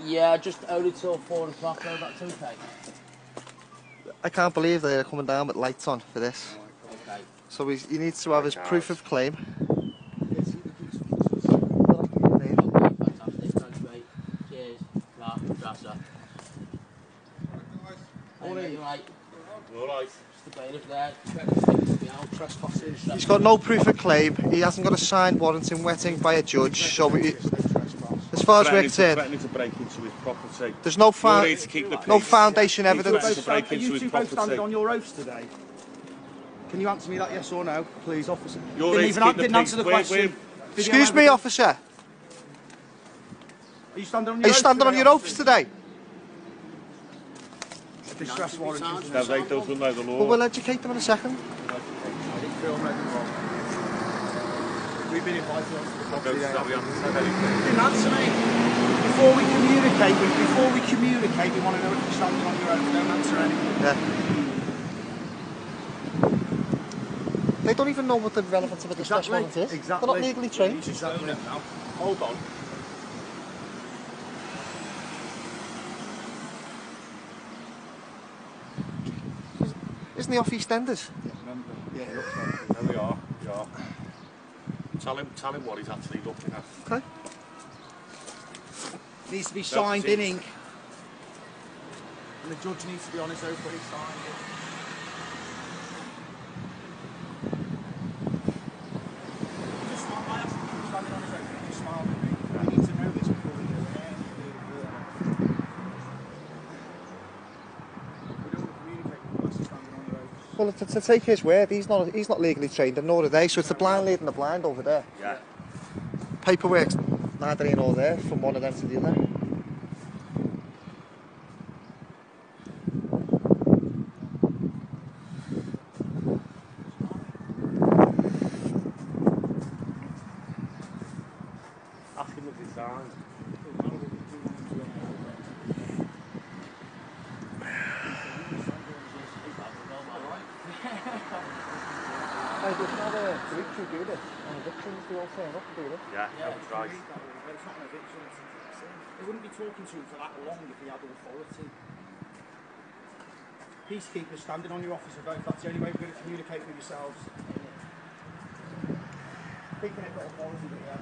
Yeah, just only till 4 o'clock, though, that's okay. I can't believe they're coming down with lights on for this. Okay. So he needs to have his proof of claim. Fantastic, thanks mate. Cheers. Right, that's that. Alright. Alright. Just the bailiff there. Trespassing. He's got no proof of claim. He hasn't got a signed warrant in wetting by a judge. So as far as we're concerned, Threatening to break into his property. there's no foundation evidence. Are you two both standing on your oaths today? Can you answer me that yes or no, please, officer? Didn't answer the question. Excuse me, officer. Are you standing on Are you standing on your oaths today? Distress warrant. Well, we'll educate them in a second. We've been invited onto the property. Didn't answer me. Before we communicate, we want to know if you're standing on your own. Don't answer anything. Yeah. They don't even know what the relevance of a distress warrant is. Exactly. They're not legally trained. Exactly. Hold on. Isn't he off EastEnders? Yeah, remember. Yeah, it looks like it. There we are. Tell him what he's actually looking at. Okay. Needs to be signed in ink. And the judge needs to be on his oath when he signed it. Just smile. I asked him if he was standing on his oath, and he just smiled at me. We need to know this before we go ahead. We don't want to communicate unless he's standing on your oath. Well, to take his word, he's not legally trained, and nor are they. So it's the blind leading the blind over there. Yeah. Paperwork's neither here nor there from one of them to the other. Ask him if he's signed. There's not a group who do this, and evictions they all turn up to do this. Yeah, that's right. It's not an eviction. They wouldn't be talking to him for that long if he had authority. Peacekeepers standing on your officer vote, that's the only way we're going to communicate with yourselves. Thinking it got authority that we have.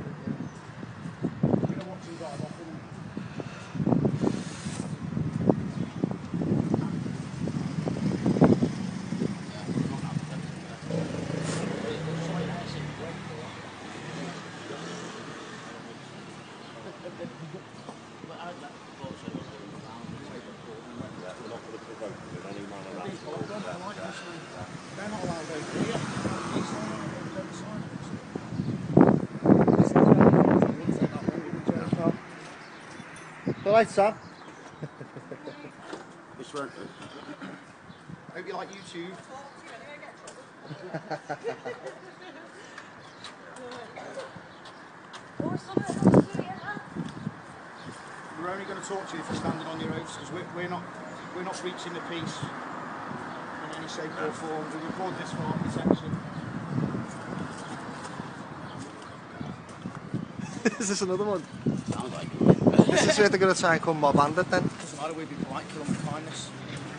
You know what you got off in. They're not allowed over here. All right, Sam. This won't do. Hope you like YouTube. We're only going to talk to you if you're standing on your oaths, because we're not breaching the peace in any shape or form. We record this for our protection. Is this another one? Sounds like it. This is where they're going to try and come mob-handed then? Doesn't matter, we'd be polite, kill them with kindness.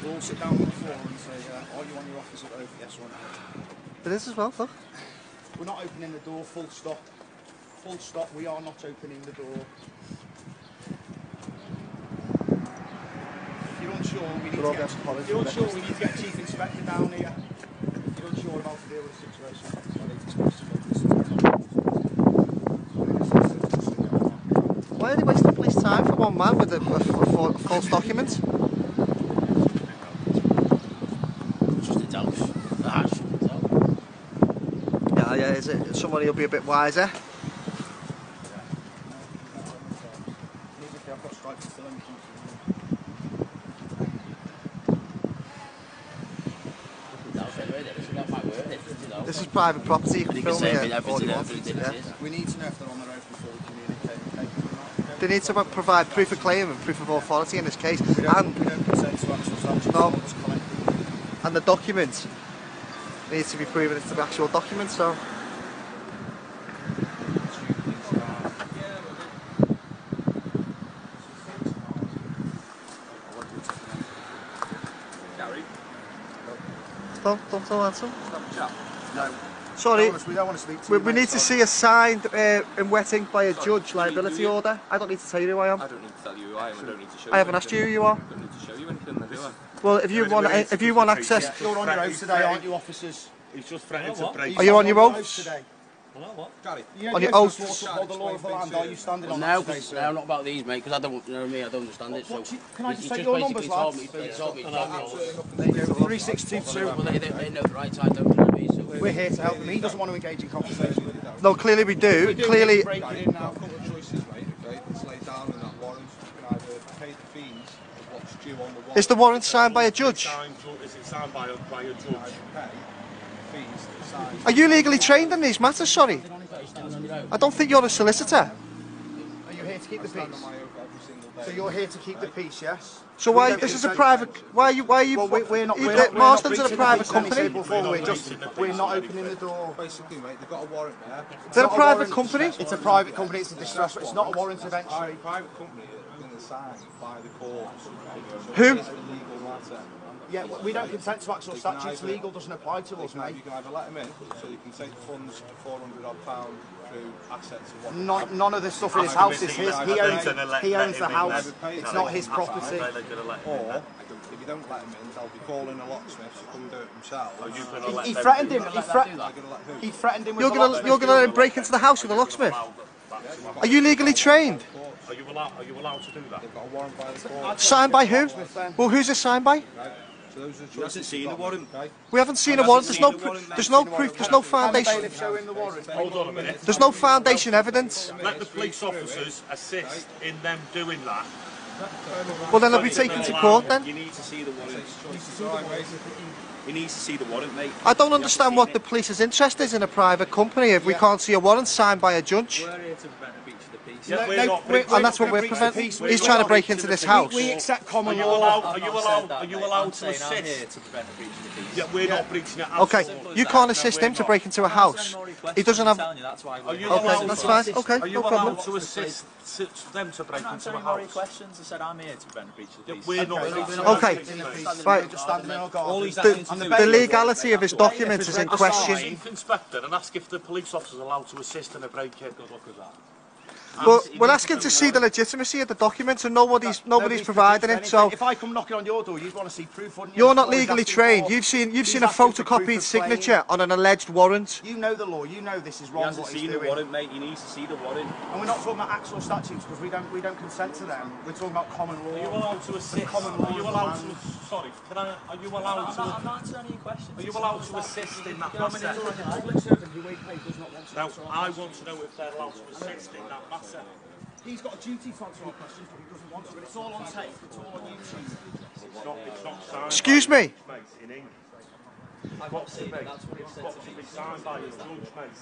We'll all sit down on the floor and say, are you on your officer oath, yes or no? It is as well, look. We're not opening the door, full stop. Full stop, we are not opening the door. If you're unsure, we need to get Chief Inspector down here. If you're unsure about to deal with the situation, Why are they wasting police time for one man with a false document? Just a doubt. Yeah, is it somebody who'll be a bit wiser? This is private property, you can film here all you want. Yeah. We need to know if they're on their own before we communicate. They need to provide proof of claim and proof of authority in this case. We don't consent to actual transactions. No. And the document needs to be proven it's the actual document, so... Don't answer. No. Sorry, We don't want to speak to you. we need to see a signed in wetting by a judge liability order. I don't need to tell you who I am. I don't need to tell you who I am. I don't need to show you. I haven't asked you who you are. I don't need to show you anything, then, do I? Well, if you want access, You're on your own today, aren't you, officers? He's just threatened to break. Are you on your own? Today. Gary, On your oath. The law of the land, are you standing on No, that today, sir? no, not about these, mate, because I don't, you know me, I don't understand it. So Can I just he take your basically numbers, lads? told me. 3622. Well, they know the right side, don't know me. So We're here to help him. He doesn't want to engage in conversation with you. No, clearly we do. Clearly, Break it in now. I've got the choices, mate. Okay, it's laid down in that warrant. You can either pay the fees of what's due on the warrant. is the warrant signed by a judge? Is it signed by a judge? Pay fees to sign. Are you legally trained in these matters? Sorry, I don't think you're a solicitor. Are you here to keep the Stand on peace? my oath every single day. So you're here to keep the peace, yes? So why? This is a private. Why are you? Well, we're not. Marston's a private breaching the company. peace before, we're not opening the door. Basically, mate, they've got a warrant there. Is that a Not private warrant. company? It's a private company. It's a distress. It's not a warrant of entry. Private company that have been assigned by the courts. Who? It's a legal matter. Yeah, we don't consent to actual statutes. Legal doesn't apply to us, mate. You can either let him in, so you can take funds for £400 through assets and what. None of the stuff in his house is his. He owns the house. It's not his property. Or, if you don't let him in, they'll be calling a locksmith to come do it themselves. He threatened him. He threatened him with You're the gonna locksmith. let him break into the house with a locksmith? Are you legally trained? Are you allowed to do that? They've got a warrant by the court. Signed by who? Well, who's it signed by? So those are the choices seen the warrant. Okay? We haven't seen a warrant. There's no proof. There's no Can the foundation. bailiff show him the warrant? Hold on a minute. There's no foundation evidence. Let the police officers assist in them doing that. Well, then they'll be taken to court then. You need to see the warrant. He needs to see the warrant, mate. I don't understand what the police's interest is in a private company if we can't see a warrant signed by a judge. We're here to prevent a breach of the peace. Yeah, we're not. And that's what we're preventing. He's trying to break into this house. We accept Are common you law. allowed? Are you allowed to I'm here assist? to prevent a breach of the peace. Yeah, we're not breaching it. Okay, Absolutely. you can't assist him to break into a house. He doesn't have. That's why Are you Okay, allowed that's to fine. assist- Okay, Are you no problem. allowed to assist them to break I'm into a answering more house? questions. I said I'm here to prevent a breach of the peace. We're not. Okay, right. Just standing in our garden. All he's asking to do The is legality of his documents is in question. Chief Inspector and ask if the police officers are allowed to assist in a break-in. Good luck with that. Well, we're asking to see the legitimacy of the documents, and nobody's providing it. So if I come knocking on your door, you'd want to see proof, wouldn't you? you're not Or he's legally asking trained. for- You've seen he's a asking for proof photocopied of signature on an alleged warrant. You know the law. You know this is He wrong. hasn't What he's seen the doing. warrant, mate. He needs to see the warrant. And we're not talking about actual statutes because we don't consent to them. We're talking about common law. Are you allowed to assist? common law Are you of allowed land. to? Sorry, can I? Are you allowed to? I'm not answering any questions. Are you allowed to assist in that I mean, matter? it's like a public servant who does not want to Now, answer our I questions. want to know if they're allowed to assist in that matter. He's got a duty to answer our questions, but he doesn't want to. But it's all on tape. It's all on YouTube. It's not signed. Excuse me. Mate, in English. I've not seen it. That's what he It's said got to to me. be signed by a judge, mate.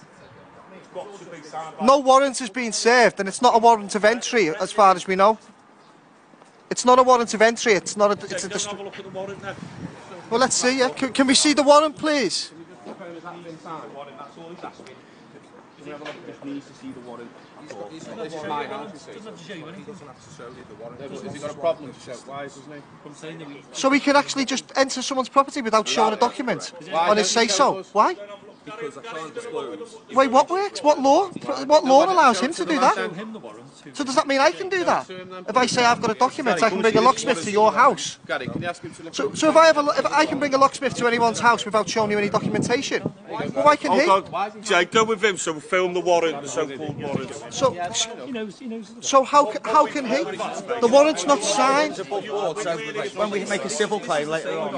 It's got to be signed by. No warrant has been served, and it's not a warrant of entry, as far as we know. It's not a warrant of entry. It's not a. It's a. Go and have a look at the warrant then. Well, let's see. Yeah, can we see the warrant, please? That's all he's asking. Can we have a look? Just needs to see the warrant. This is my house, you see. He doesn't have to show you the warrant. Has he got a problem to show? Why, doesn't he? I'm saying that we. So he can actually just enter someone's property without showing a document on his say-so. Why? Because I can't disclose. Wait, what works? What law? What law allows him to do that? him the warrant. So does that mean I can do that? If I say I've got a document, I can bring a locksmith to your house. Gary, can you ask him to look So if I can bring a locksmith to anyone's house without showing you any documentation, well, why can he? Jay, go with him, so we'll film the warrant, the so-called warrant. So how can he? The warrant's not signed. When we make a civil claim later on.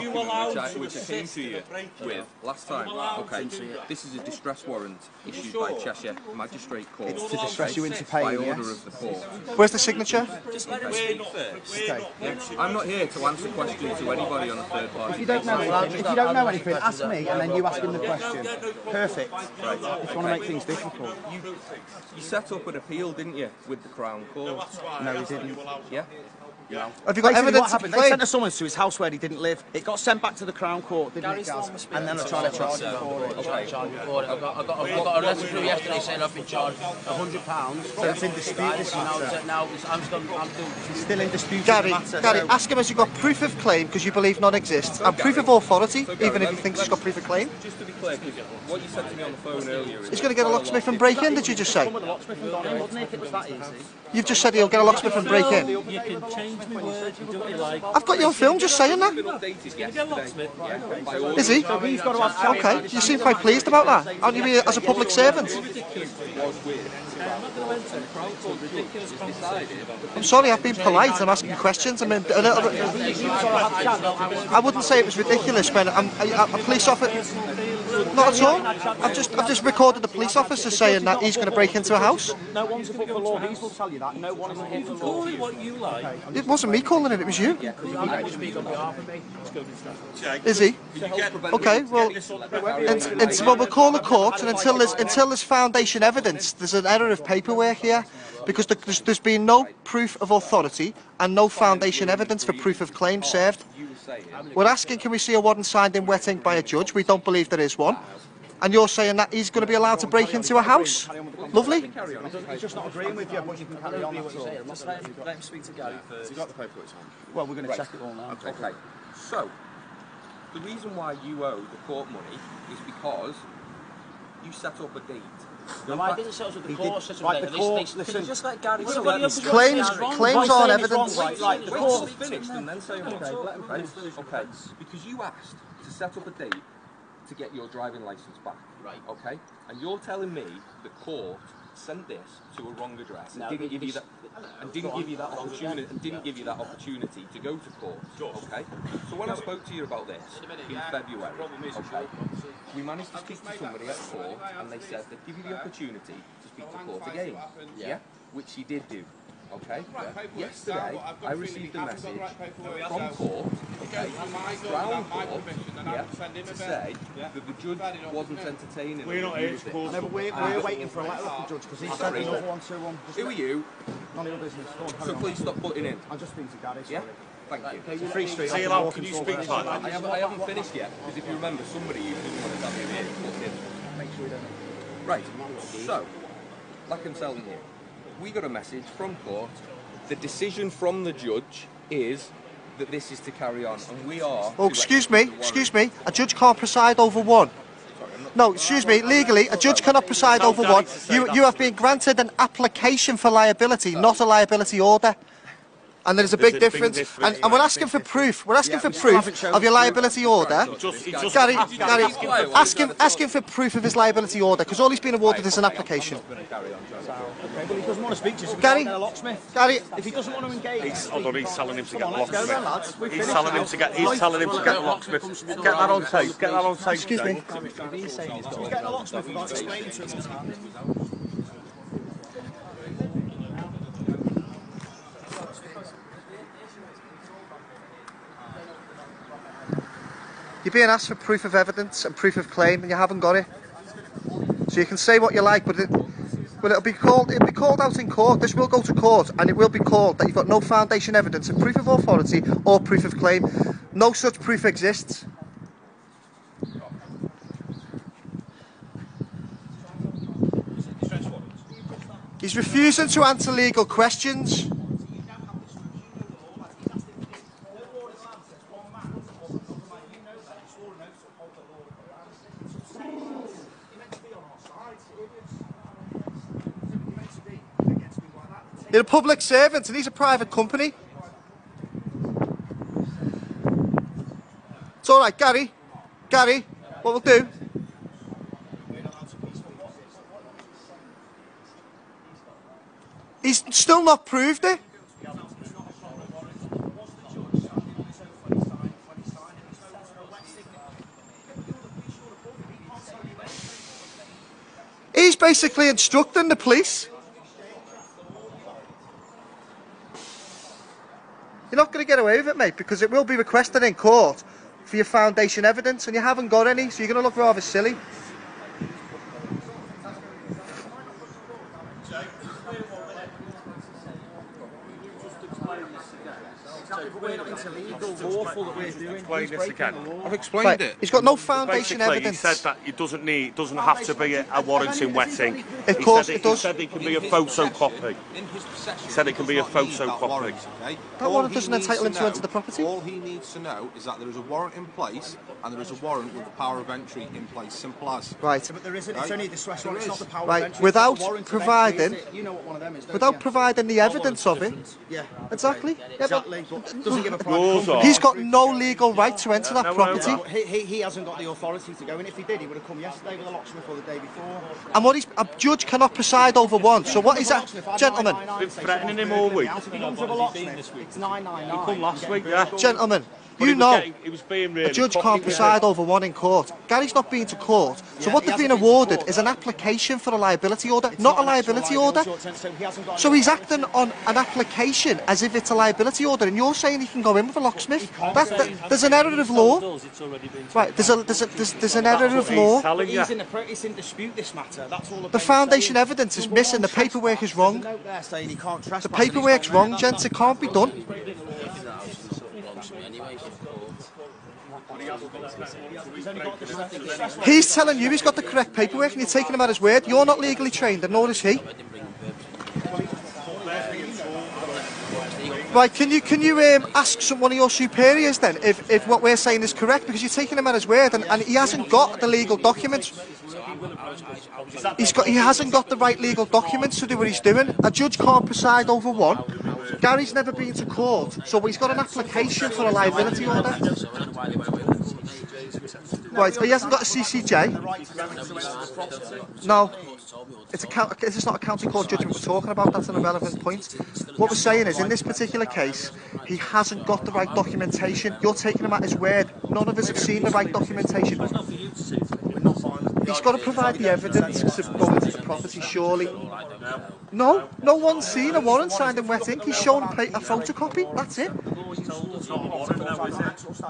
which I came to you with last time. Okay, this is a distress warrant issued by Cheshire Magistrate Court. It's to distress you into by paying, order yes. of the court. Where's the signature? Just let him speak first. I'm not here to answer questions to anybody on a third party. If you don't know anything, ask me, and then you ask him the question. question. Perfect. If you want to make things difficult. You set up an appeal, didn't you, with the Crown Court? No, he didn't. Yeah? Have you got Basically, evidence what to happened? They claim? sent a summons to his house where he didn't live. It got sent back to the Crown Court, didn't it, Gaz? And then they're trying to charge him for it. I got a letter through yesterday saying I've been charged £100. So it's in dispute, this matter. Now I'm still It's still in dispute. Gary, matter, Gary, so- ask him has he got proof of claim because you believe none exists, and proof of authority, even if he thinks he's got proof of claim. Just to be clear, because what you said to me on the phone earlier is... He's going to get a locksmith and break in, did you just say? Come with a locksmith and gone in, wouldn't he, if it was that easy? You've just said he'll get a locksmith and break in. You can change my words, you do what you like. I've got you on film just saying that. Is he? So he's got to have Okay, you seem quite pleased about that. Aren't you here as a public servant? I'm sorry, I've been polite. I'm asking questions. I'm a little bit. I wouldn't say it was ridiculous when a police officer. Not at all. I've just recorded the police officer saying that he's going to break into a house. No one's above the law. These will tell you that. No one is above the law. Call it what you like. It wasn't me calling it. It was you. Is he? Okay. Well, well, we'll call the court, and until there's foundation evidence, there's an error of paperwork here, because there's been no proof of authority and no foundation evidence for proof of claim served. We're asking, can we see a warrant signed in wet ink by a judge? We don't believe there is one. And you're saying that he's going to be allowed to break into a house? Lovely. He's just not agreeing with you, but you can carry on. That's all. Let him speak to Gary first. Well, we're going to check it all now. Okay, so the reason why you owe the court money is because you set up a date. No, I didn't set up the court. Right, the court, listen, Just let Gary Claims aren't evidence. Right, the Wait court. till it's finished and then say more. Okay, because you asked to set up a date to get your driving licence back. Right. Okay, and you're telling me the court sent this to a wrong address and didn't give you that opportunity to go to court. Okay. So when I spoke to you about this in February, okay, we managed to speak to somebody at court and they said they'd give you the opportunity to speak to court again. Yeah. Which you did do. Okay. Yesterday, I received a message from court, okay, Crown Court, to say that the judge wasn't entertaining. We're not here to cause. No, but we're waiting for a letter off the judge because he sent another one to him. Who are you? None of your business. Go on, carry So on. please stop putting in. I'm just speaking to Gary. Yeah? Sorry. Thank you. Free Street. Say it loud, can you speak to that? I haven't finished yet, because if you remember, somebody who didn't want to tell me here put in. Make sure we don't. Right, so, like I'm telling you, we got a message from court. The decision from the judge is that this is to carry on, and we are... Oh, excuse me. A judge can't preside over one. No, excuse me. Legally, a judge cannot preside over one. You have been granted an application for liability, not a liability order. And there's a big difference. And we're asking for proof. We're asking for proof of your liability order. Gary, ask him for proof of his liability order, because all he's been awarded is an application. Okay, well, he doesn't want to speak to you, so Gary, get a locksmith. Gary, If he doesn't want to engage... Hold on, he's telling him to get a Let's go then, locksmith. lads. We've He's finished telling now. him to get a locksmith. Get that on tape. Get that on tape. excuse me. He's getting a locksmith without explaining to him what's happening. You're being asked for proof of evidence and proof of claim, and you haven't got it. So you can say what you like, but it'll be called out in court. This will go to court, and it will be called that you've got no foundation evidence of proof of authority or proof of claim. No such proof exists. He's refusing to answer legal questions. You're a public servant and he's a private company. It's alright, Gary. Gary, what we'll do... He's still not proved it. He's basically instructing the police. You're not going to get away with it, mate, because it will be requested in court for your foundation evidence, and you haven't got any, so you're going to look rather silly. but we're not into legal, lawful that we're doing. Explain He's this breaking again. the law. I've explained Right, it. he's got no foundation Basically, evidence. he said that it doesn't have to be a warrant in wetting. Of course it does. He said it can be a photocopy. In his possession, He said it can be a photocopy. That warrant doesn't entitle him to enter the property. All he needs to know is that there is a warrant in place and there is a warrant with the power of entry in place. Simple as. Right. But there isn't. It's only the stress one. It's not the power Right, of entry. without It's not the warrant of providing- entry, is it? You know what one of them is, don't Without you? providing the evidence of it. Yeah. Exactly. Yeah, but Exactly. But doesn't give a private Rules company. are- he's got no legal right to enter that no, property. no. He hasn't got the authority to go, and if he did, he would have come yesterday with a locksmith or the day before. And what a judge cannot preside over one. So what is that, gentlemen? Been threatening him all week. If he comes with a locksmith, it's 999. He come last week, yeah. Gentlemen, But you he was know he was being really a judge cocky can't with preside it. over one in court. Gary's not been to court. So what he they've been hasn't been to awarded court. is an application for a liability order, not a liability order. So he hasn't got So he's acting on an application as if it's a liability order, and you're saying he can go in with a locksmith. There's an error of law. It's already been Right, there's an error of law. He's telling you. It's in dispute, this matter. That's all. The foundation evidence is missing. The paperwork is wrong. The paperwork's wrong, gents. It can't be done. He's telling you he's got the correct paperwork and you're taking him at his word. You're not legally trained and nor is he. Right, can you ask one of your superiors then if what we're saying is correct, because you're taking him at his word and he hasn't got the legal documents. He hasn't got the right legal documents to do what he's doing. A judge can't preside over one. Gary's never been to court, so he's got an application for a liability order. Right, he hasn't got a CCJ. No. It's not a county court judgment we're talking about, that's an irrelevant point. What we're saying is, in this particular case, he hasn't got the right documentation. You're taking him at his word. None of us have seen the right documentation. He's got to provide the evidence to go into the property, surely. No one's seen a warrant signed in wet ink. He's shown a photocopy, that's it.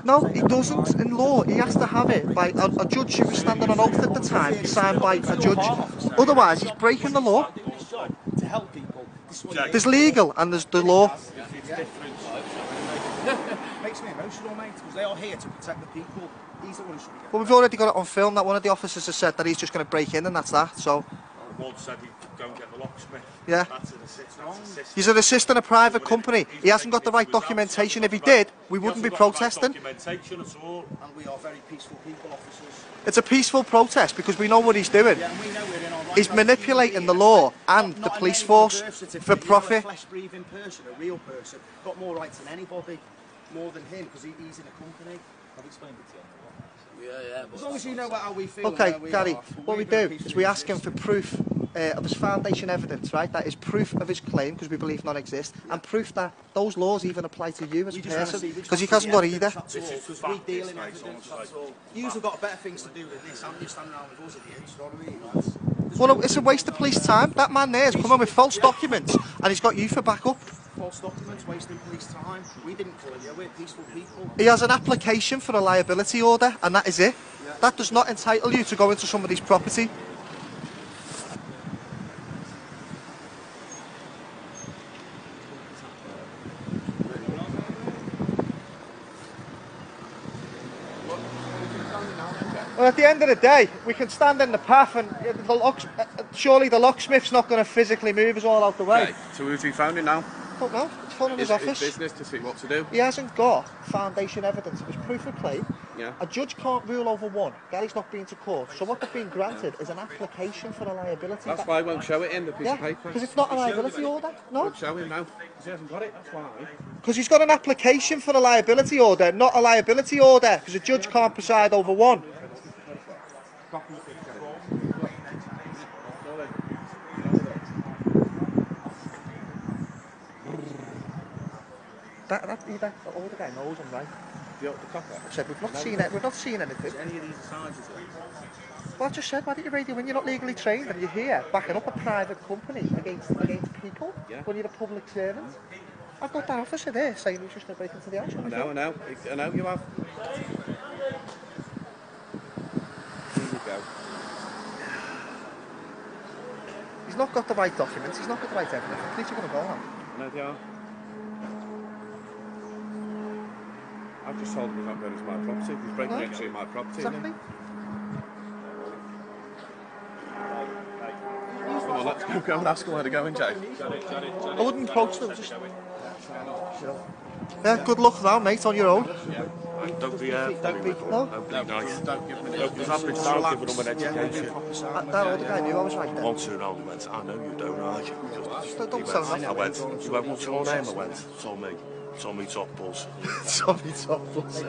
No, he doesn't. In law, he has to have it by a judge who was standing on oath at the time, signed by a judge. Otherwise, he's breaking the law. To help people. There's legal and there's the law. Makes me emotional, mate, because they are here to protect the people. He's the one who should be getting. But we've already got it on film that one of the officers has said that he's just going to break in and that's that, so... One said he'd go and get the locksmith. Yeah. That's an assistant. He's an assistant in a private company. He hasn't got the right documentation. If he did, we wouldn't be protesting. Documentation at all. And we are very peaceful people, officers. It's a peaceful protest because we know what he's doing. Yeah, and we know we're in our rights. He's manipulating the law and the Not police in any force birth certificate. for You're profit. a flesh-breathing person, a real person, got more rights than anybody, more than him, because he's in a company. I've explained it to you. As long as you know how we feel. Okay, where we Gary, are, what we do is we ask him for proof of his foundation evidence, right? That is proof of his claim, because we believe none exist, and proof that those laws even apply to you as a person, because he hasn't got either. That's all, because we deal in evidence, that's all. You've got better things to do than this, haven't you, standing around with us idiots, you know what I mean? Well, it's a waste of police time. That man there is coming with false documents, and he's got you for backup. False documents, wasting police time. We didn't kill you, we're peaceful people. He has an application for a liability order, and that is it. That does not entitle you to go into somebody's property. Well, at the end of the day, we can stand in the path and surely the locksmith's not going to physically move us all out the way. Okay, so who's he found it now? Don't know, it's phone in his It's office. business to see what to do. He hasn't got foundation evidence of his proof of claim. Yeah. A judge can't rule over one. Gary's not been to court. So what they've been granted is an application for a liability. That's why I won't show it in the piece of paper. because it's not a liability order. No, Won't show him now. Because he hasn't got it, that's why. because he's got an application for a liability order, not a liability order, because a judge can't preside over one. That older guy knows I'm right. The copper. I said we've not seen it. We've not seen anything. Any of these charges? Well, I just said, why didn't you radio when you're not legally trained and you're here backing up a private company against people when you're a public servant? I've got that officer there saying he's just going to break into the house. I know you have. Here you go. He's not got the right documents. He's not got the right evidence. The police are going to go now. No, they are. Just told him he's not going into my property. He's breaking into my property. Exactly. Come on, let's go and ask him where to go in, Jay. I wouldn't approach them, just... Yeah, good luck now, mate, on your own. Don't be No? Don't be nice. Don't give him an education. Don't give him an education. That older guy knew I was right there. Once in an went, I know you don't, I. Just don't tell him I went, you went, what's your name? I went, Tommy Top Buzz. Tommy Top Buzz.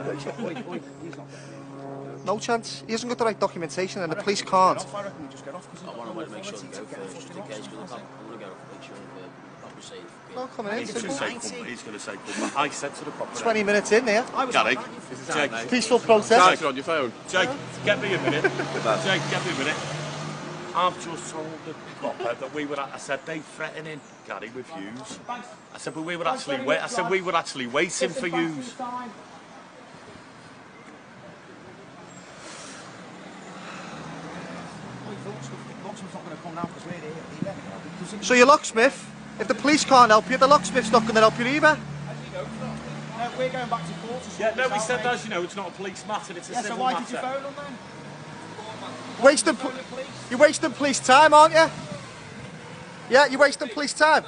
No chance. He hasn't got the right documentation and the police can't. I want to make sure they go first, just in case, because I want to go and make sure that we say... No, coming in. He's going to say, come. I said to the property. 20 minutes in there. Gary, Jake. Peaceful protest. Jake, on your phone. Jake, get me a minute. Jake, get me a minute. I've just told the copper that we were. I said they threatening Gary with yous. I said, but we were actually wait. I said we were actually waiting for yous. So your locksmith, if the police can't help you, the locksmith's not going to help you either. No, we're going back to court. Yeah, no, we said that, you know, it's not a police matter, it's a civil So why matter. did you phone them then? You're wasting police time, aren't you? Yeah, you're wasting police time.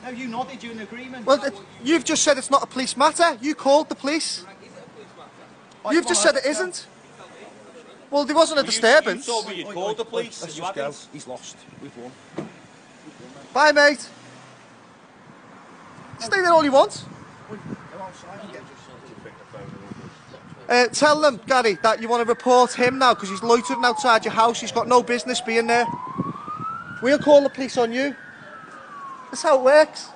No, you nodded, you're in agreement. Well, you've just said it's not a police matter. You called the police. You've just said it isn't. Well, there wasn't a disturbance. You told me you called the police. Let's just go. He's lost. We've won. Bye, mate. Stay there all you want. Tell them, Gary, that you want to report him now because he's loitering outside your house. He's got no business being there. We'll call the police on you. That's how it works.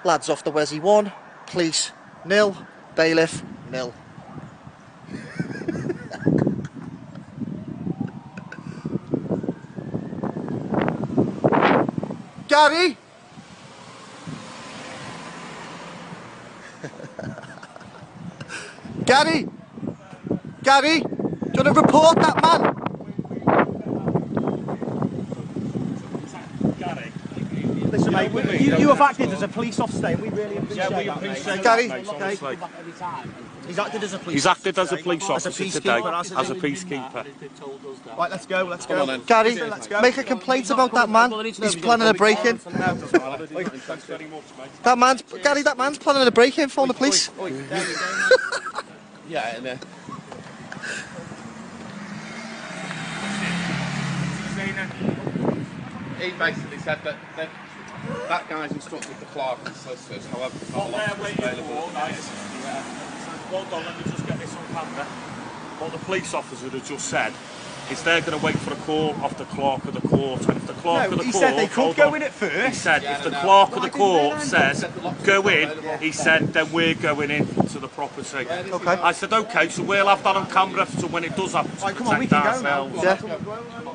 Lads off the Wesley 1, police 0, bailiff 0. Gary! Gary! Gary! Do you want to report that man? Listen, mate, you have acted as a police officer and we really appreciate that. Yeah, we appreciate Gary. that, mate, honestly. He's acted as a police He's acted as a police officer today, peacekeeper, as a peacekeeper. Right, let's go, let's go. Gary, make a complaint about that man. He's planning a break-in. That man's, Gary, that man's planning a break-in. Phone the police. Yeah, and he basically said that that guy's instructed the clerk and solicitors, however, it's not What they're available. waiting for, guys. Hold on, let me just get this on camera. What the police officer had just said is they're going to wait for a call off the clerk of the court, and if the clerk of the he court... said they could go in at He first. said if the clerk of the court says go in, he said then we're going in to the property. Okay. I said okay, so we'll have that on camera so when it does happen to Right, come on, we protect can go now. ourselves. Yeah.